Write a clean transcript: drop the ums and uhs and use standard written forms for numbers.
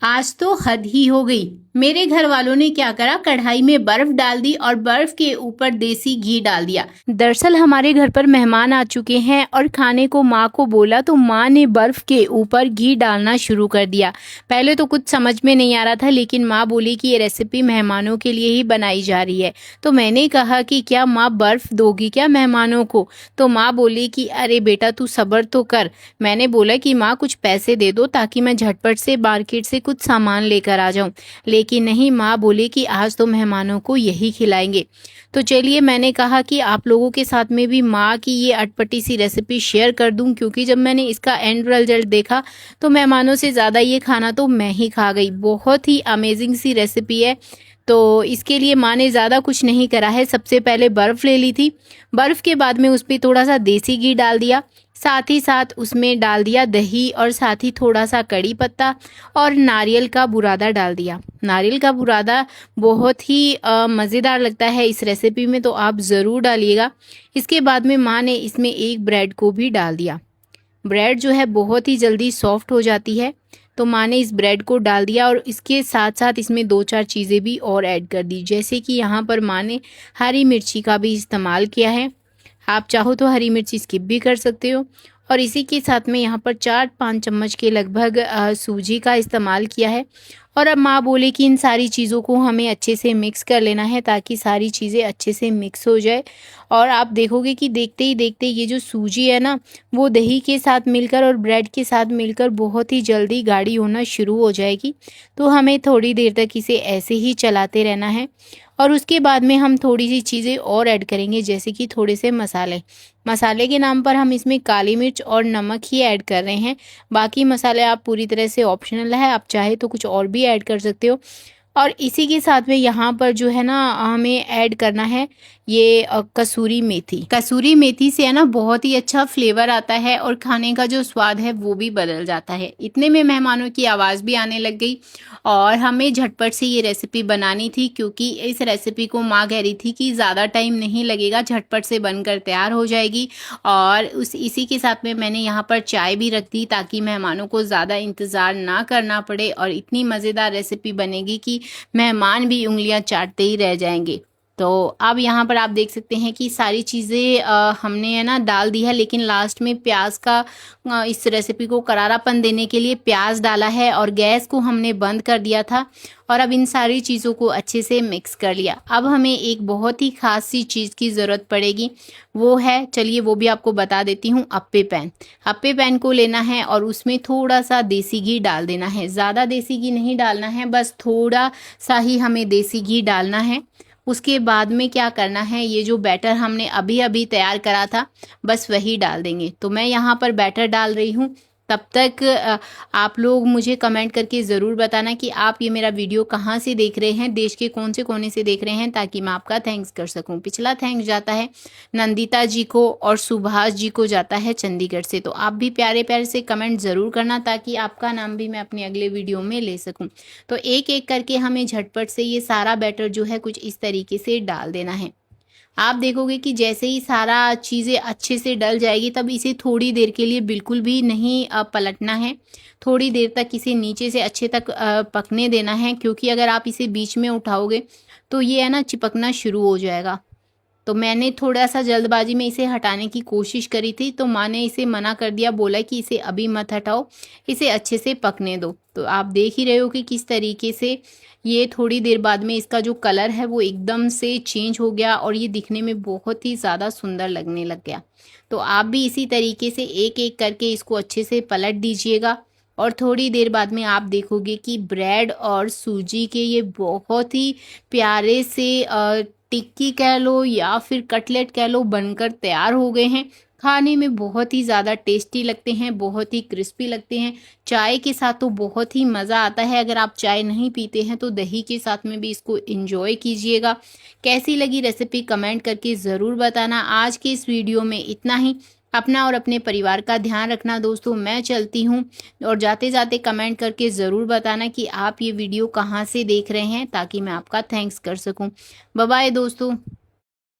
आज तो हद ही हो गई। मेरे घर वालों ने क्या करा, कढ़ाई में बर्फ डाल दी और बर्फ के ऊपर देसी घी डाल दिया। दरअसल हमारे घर पर मेहमान आ चुके हैं और खाने को माँ को बोला तो माँ ने बर्फ के ऊपर घी डालना शुरू कर दिया। पहले तो कुछ समझ में नहीं आ रहा था, लेकिन माँ बोली कि ये रेसिपी मेहमानों के लिए ही बनाई जा रही है। तो मैंने कहा कि क्या माँ बर्फ दोगी क्या मेहमानों को? तो माँ बोली कि अरे बेटा तू सब्र तो कर। मैंने बोला कि माँ कुछ पैसे दे दो ताकि मैं झटपट से मार्केट से कुछ सामान लेकर आ जाऊं, लेकिन नहीं, माँ बोली कि आज तो मेहमानों को यही खिलाएंगे। तो चलिए, मैंने कहा कि आप लोगों के साथ में भी माँ की ये अटपटी सी रेसिपी शेयर कर दूं, क्योंकि जब मैंने इसका एंड रिजल्ट देखा तो मेहमानों से ज़्यादा ये खाना तो मैं ही खा गई। बहुत ही अमेजिंग सी रेसिपी है। तो इसके लिए माँ ने ज़्यादा कुछ नहीं करा है। सबसे पहले बर्फ़ ले ली थी, बर्फ़ के बाद में उस पर थोड़ा सा देसी घी डाल दिया, साथ ही साथ उसमें डाल दिया दही और साथ ही थोड़ा सा कड़ी पत्ता और नारियल का बुरादा डाल दिया। नारियल का बुरादा बहुत ही मज़ेदार लगता है इस रेसिपी में, तो आप ज़रूर डालिएगा। इसके बाद में माँ ने इसमें एक ब्रेड को भी डाल दिया। ब्रेड जो है बहुत ही जल्दी सॉफ्ट हो जाती है, तो माँ ने इस ब्रेड को डाल दिया और इसके साथ साथ इसमें 2-4 चीज़ें भी और ऐड कर दी, जैसे कि यहाँ पर माँ ने हरी मिर्ची का भी इस्तेमाल किया है। आप चाहो तो हरी मिर्ची स्किप भी कर सकते हो। और इसी के साथ में यहाँ पर 4-5 चम्मच के लगभग सूजी का इस्तेमाल किया है। और अब माँ बोले कि इन सारी चीज़ों को हमें अच्छे से मिक्स कर लेना है ताकि सारी चीज़ें अच्छे से मिक्स हो जाए। और आप देखोगे कि देखते ही देखते ये जो सूजी है ना, वो दही के साथ मिलकर और ब्रेड के साथ मिलकर बहुत ही जल्दी गाढ़ी होना शुरू हो जाएगी। तो हमें थोड़ी देर तक इसे ऐसे ही चलाते रहना है। और उसके बाद में हम थोड़ी सी चीज़ें और ऐड करेंगे, जैसे कि थोड़े से मसाले। मसाले के नाम पर हम इसमें काली मिर्च और नमक ही ऐड कर रहे हैं। बाकी मसाले आप पूरी तरह से ऑप्शनल है, आप चाहे तो कुछ और भी ऐड कर सकते हो। और इसी के साथ में यहाँ पर जो है ना, हमें ऐड करना है ये कसूरी मेथी। कसूरी मेथी से है ना बहुत ही अच्छा फ्लेवर आता है और खाने का जो स्वाद है वो भी बदल जाता है। इतने में मेहमानों की आवाज़ भी आने लग गई और हमें झटपट से ये रेसिपी बनानी थी, क्योंकि इस रेसिपी को माँ कह रही थी कि ज़्यादा टाइम नहीं लगेगा, झटपट से बनकर तैयार हो जाएगी। और इसी के साथ में मैंने यहाँ पर चाय भी रख दी ताकि मेहमानों को ज़्यादा इंतज़ार ना करना पड़े और इतनी मज़ेदार रेसिपी बनेगी कि मेहमान भी उंगलियां चाटते ही रह जाएंगे। तो अब यहाँ पर आप देख सकते हैं कि सारी चीज़ें हमने है ना डाल दी है, लेकिन लास्ट में प्याज का इस रेसिपी को करारापन देने के लिए प्याज डाला है और गैस को हमने बंद कर दिया था। और अब इन सारी चीज़ों को अच्छे से मिक्स कर लिया। अब हमें एक बहुत ही ख़ास सी चीज़ की ज़रूरत पड़ेगी, वो है, चलिए वो भी आपको बता देती हूँ, अप्पे पैन। अप्पे पैन को लेना है और उसमें थोड़ा सा देसी घी डाल देना है। ज़्यादा देसी घी नहीं डालना है, बस थोड़ा सा ही हमें देसी घी डालना है। उसके बाद में क्या करना है, ये जो बैटर हमने अभी अभी तैयार करा था बस वही डाल देंगे। तो मैं यहाँ पर बैटर डाल रही हूँ। तब तक आप लोग मुझे कमेंट करके ज़रूर बताना कि आप ये मेरा वीडियो कहाँ से देख रहे हैं, देश के कौन से कोने से देख रहे हैं, ताकि मैं आपका थैंक्स कर सकूं। पिछला थैंक्स जाता है नंदिता जी को और सुभाष जी को जाता है चंडीगढ़ से। तो आप भी प्यारे प्यारे से कमेंट ज़रूर करना ताकि आपका नाम भी मैं अपने अगले वीडियो में ले सकूँ। तो एक एक करके हमें झटपट से ये सारा बैटर जो है कुछ इस तरीके से डाल देना है। आप देखोगे कि जैसे ही सारा चीज़ें अच्छे से डल जाएगी, तब इसे थोड़ी देर के लिए बिल्कुल भी नहीं पलटना है। थोड़ी देर तक इसे नीचे से अच्छे तक पकने देना है, क्योंकि अगर आप इसे बीच में उठाओगे तो ये है ना चिपकना शुरू हो जाएगा। तो मैंने थोड़ा सा जल्दबाजी में इसे हटाने की कोशिश करी थी, तो माँ ने इसे मना कर दिया, बोला कि इसे अभी मत हटाओ, इसे अच्छे से पकने दो। तो आप देख ही रहे हो कि किस तरीके से ये थोड़ी देर बाद में इसका जो कलर है वो एकदम से चेंज हो गया और ये दिखने में बहुत ही ज़्यादा सुंदर लगने लग गया। तो आप भी इसी तरीके से एक एक करके इसको अच्छे से पलट दीजिएगा और थोड़ी देर बाद में आप देखोगे कि ब्रेड और सूजी के ये बहुत ही प्यारे से टिक्की कह लो या फिर कटलेट कह लो बनकर तैयार हो गए हैं। खाने में बहुत ही ज़्यादा टेस्टी लगते हैं, बहुत ही क्रिस्पी लगते हैं। चाय के साथ तो बहुत ही मज़ा आता है। अगर आप चाय नहीं पीते हैं तो दही के साथ में भी इसको एंजॉय कीजिएगा। कैसी लगी रेसिपी कमेंट करके ज़रूर बताना। आज के इस वीडियो में इतना ही। अपना और अपने परिवार का ध्यान रखना दोस्तों। मैं चलती हूँ और जाते जाते कमेंट करके ज़रूर बताना कि आप ये वीडियो कहाँ से देख रहे हैं, ताकि मैं आपका थैंक्स कर सकूँ। बाय बाय दोस्तों।